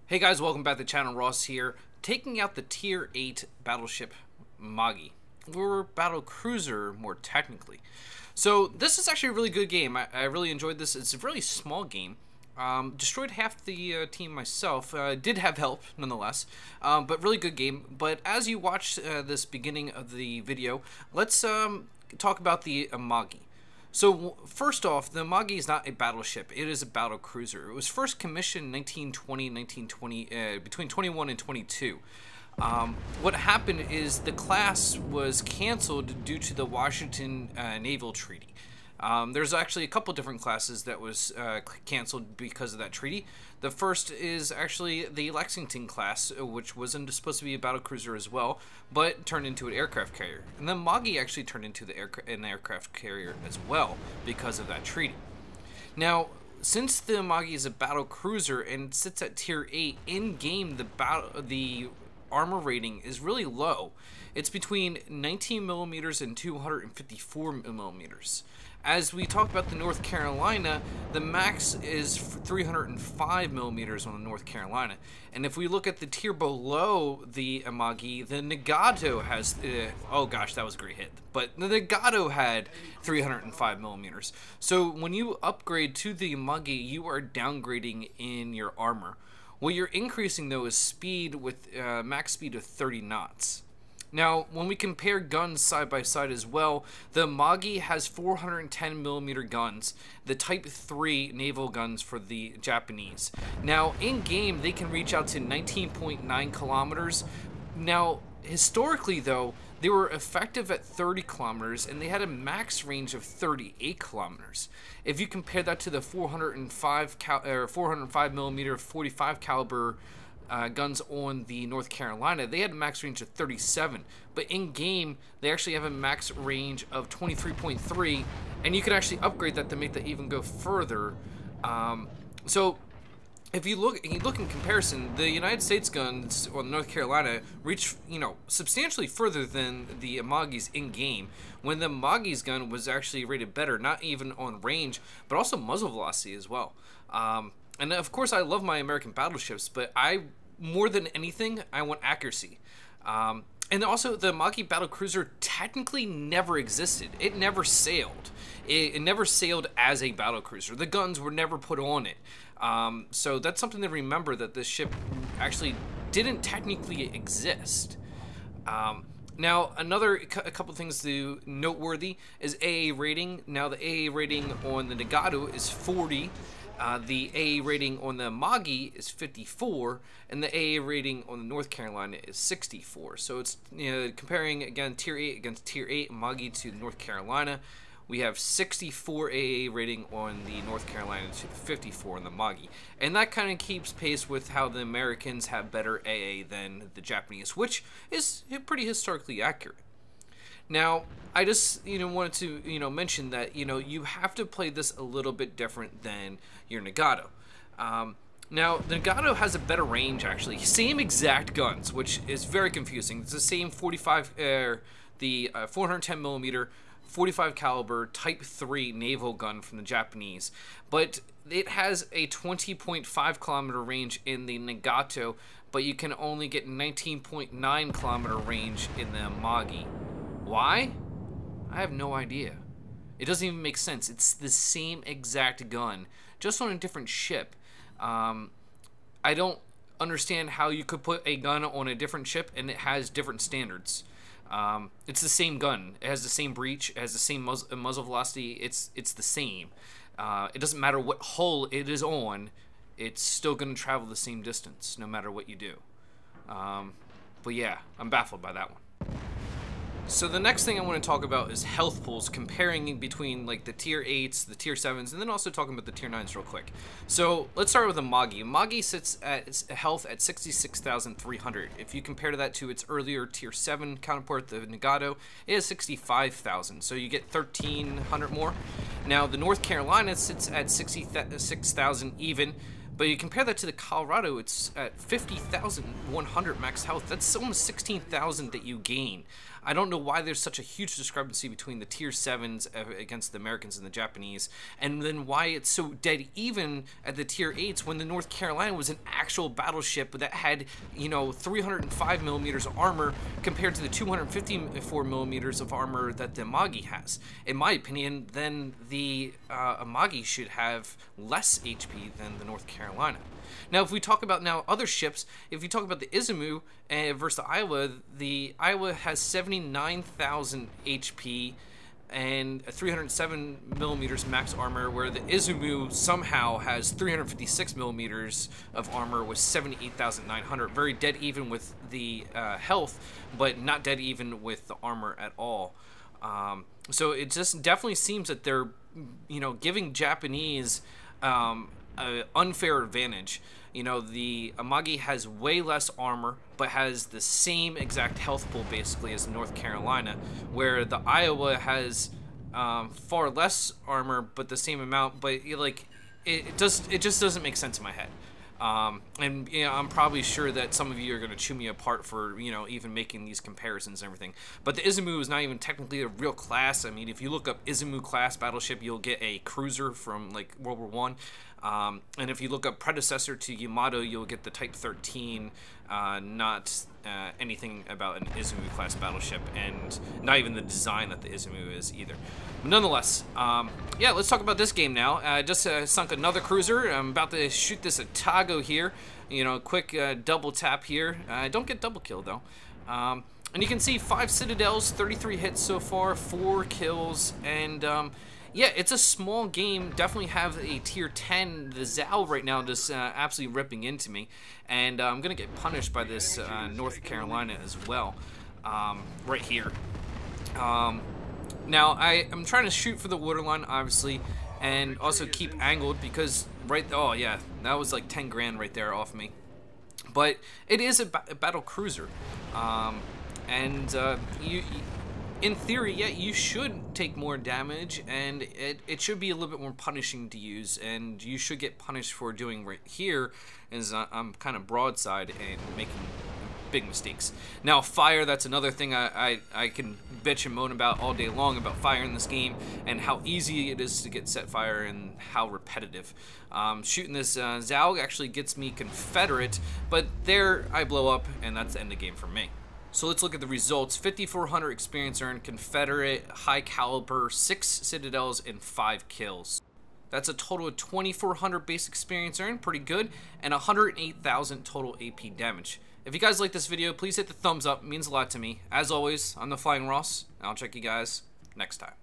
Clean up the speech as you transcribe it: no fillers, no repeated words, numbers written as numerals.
Hey guys, welcome back to the channel. Ross here, taking out the Tier 8 battleship Amagi, or Battlecruiser more technically. So this is actually a really good game. I really enjoyed this. It's a really small game. Destroyed half the team myself. Did have help nonetheless, but really good game. But as you watch this beginning of the video, let's talk about the Amagi. So first off, the Amagi is not a battleship, it is a battle cruiser. It was first commissioned in 1920, between 21 and 22. What happened is the class was canceled due to the Washington Naval Treaty. There's actually a couple different classes that was canceled because of that treaty. The first is actually the Lexington class, which wasn't supposed to be a battle cruiser as well, but turned into an aircraft carrier. And then Amagi actually turned into an aircraft carrier as well because of that treaty. Now, since the Amagi is a battle cruiser and sits at Tier 8, in-game the armor rating is really low. It's between 19 millimeters and 254 millimeters. As we talk about the North Carolina, the max is 305 millimeters on the North Carolina. And if we look at the tier below the Amagi, the Nagato has, oh gosh, that was a great hit. But the Nagato had 305 millimeters. So when you upgrade to the Amagi, you are downgrading in your armor. What you're increasing though is speed with max speed of 30 knots. Now, when we compare guns side by side as well, the Amagi has 410 millimeter guns, the Type 3 naval guns for the Japanese. Now, in game, they can reach out to 19.9 kilometers. Now, historically though, they were effective at 30 kilometers and they had a max range of 38 kilometers. If you compare that to the 405 millimeter 45 caliber guns on the North Carolina, they had a max range of 37, but in game they actually have a max range of 23.3, and you can actually upgrade that to make that even go further. So if you look in comparison, the United States guns on North Carolina reach, substantially further than the Amagi's in game, when the Amagi's gun was actually rated better, not even on range, but also muzzle velocity as well. And of course, I love my American battleships, but more than anything, I want accuracy. And also, the Amagi Battlecruiser technically never existed. It never sailed. It never sailed as a battlecruiser. The guns were never put on it. So that's something to remember, that this ship actually didn't technically exist. Now, a couple things to noteworthy is AA rating. Now, the AA rating on the Nagato is 40. The AA rating on the Amagi is 54, and the AA rating on the North Carolina is 64. So it's, comparing again Tier 8 against Tier 8 Amagi to North Carolina, we have 64 AA rating on the North Carolina to 54 on the Amagi, and that kind of keeps pace with how the Americans have better AA than the Japanese, which is pretty historically accurate. Now, I just wanted to mention that you have to play this a little bit different than your Nagato. Now, the Nagato has a better range actually, same exact guns, which is very confusing. It's the same 410 millimeter 45 caliber Type 3 naval gun from the Japanese, but it has a 20.5 kilometer range in the Nagato, but you can only get 19.9 kilometer range in the Amagi. Why? I have no idea. It doesn't even make sense. It's the same exact gun, just on a different ship. I don't understand how you could put a gun on a different ship and it has different standards. It's the same gun. It has the same breech. It has the same muzzle velocity. It's the same. It doesn't matter what hull it is on. It's still going to travel the same distance, no matter what you do. But yeah, I'm baffled by that one. So the next thing I want to talk about is health pools, comparing between like the Tier 8s, the Tier 7s, and then also talking about the Tier 9s real quick. So let's start with Amagi. Amagi sits at its health at 66,300. If you compare that to its earlier Tier 7 counterpart, the Nagato, it has 65,000, so you get 1,300 more. Now the North Carolina sits at 66,000 even, but you compare that to the Colorado, it's at 50,100 max health. That's almost 16,000 that you gain. I don't know why there's such a huge discrepancy between the tier 7s against the Americans and the Japanese, and then why it's so dead even at the tier 8s when the North Carolina was an actual battleship that had, you know, 305 millimeters of armor compared to the 254 millimeters of armor that the Amagi has. In my opinion, then the Amagi should have less HP than the North Carolina. Now, if we talk about now other ships, if you talk about the Izumo versus the Iowa has 79,000 HP and 307 millimeters max armor, where the Izumo somehow has 356 millimeters of armor with 78,900. Very dead even with the health, but not dead even with the armor at all. So it just definitely seems that they're, you know, giving Japanese an unfair advantage. You know, the Amagi has way less armor, but has the same exact health pool basically as North Carolina, where the Iowa has far less armor, but the same amount. But like, it just doesn't make sense in my head. And you know, I'm probably sure that some of you are going to chew me apart for, you know, even making these comparisons and everything. But the Izumo is not even technically a real class. I mean, if you look up Izumo class battleship, you'll get a cruiser from like World War One. And if you look up predecessor to Yamato, you'll get the Type 13, not anything about an Izumo class battleship, and not even the design that the Izumo is either. But nonetheless, yeah, let's talk about this game now. I just sunk another cruiser. I'm about to shoot this Atago here. You know, quick double tap here. I don't get double kill though. And you can see 5 citadels, 33 hits so far, 4 kills, and yeah, it's a small game. Definitely have a tier 10. The Zal right now just absolutely ripping into me, and I'm gonna get punished by this North Carolina as well, right here. Now I'm trying to shoot for the waterline, obviously, and also keep angled because oh yeah, that was like 10 grand right there off me. But it is a battle cruiser, and in theory, yeah, you should take more damage, and it should be a little bit more punishing to use, and you should get punished for doing right here, is I'm kind of broadside and making big mistakes. Now, fire, that's another thing I can bitch and moan about all day long about fire in this game, and how easy it is to get set fire and how repetitive. Shooting this Zal actually gets me Confederate, but there I blow up, and that's the end of the game for me. So let's look at the results. 5,400 experience earned, Confederate, high caliber, 6 citadels, and 5 kills. That's a total of 2,400 base experience earned, pretty good, and 108,000 total AP damage. If you guys like this video, please hit the thumbs up, it means a lot to me. As always, I'm the Flying Ross, and I'll check you guys next time.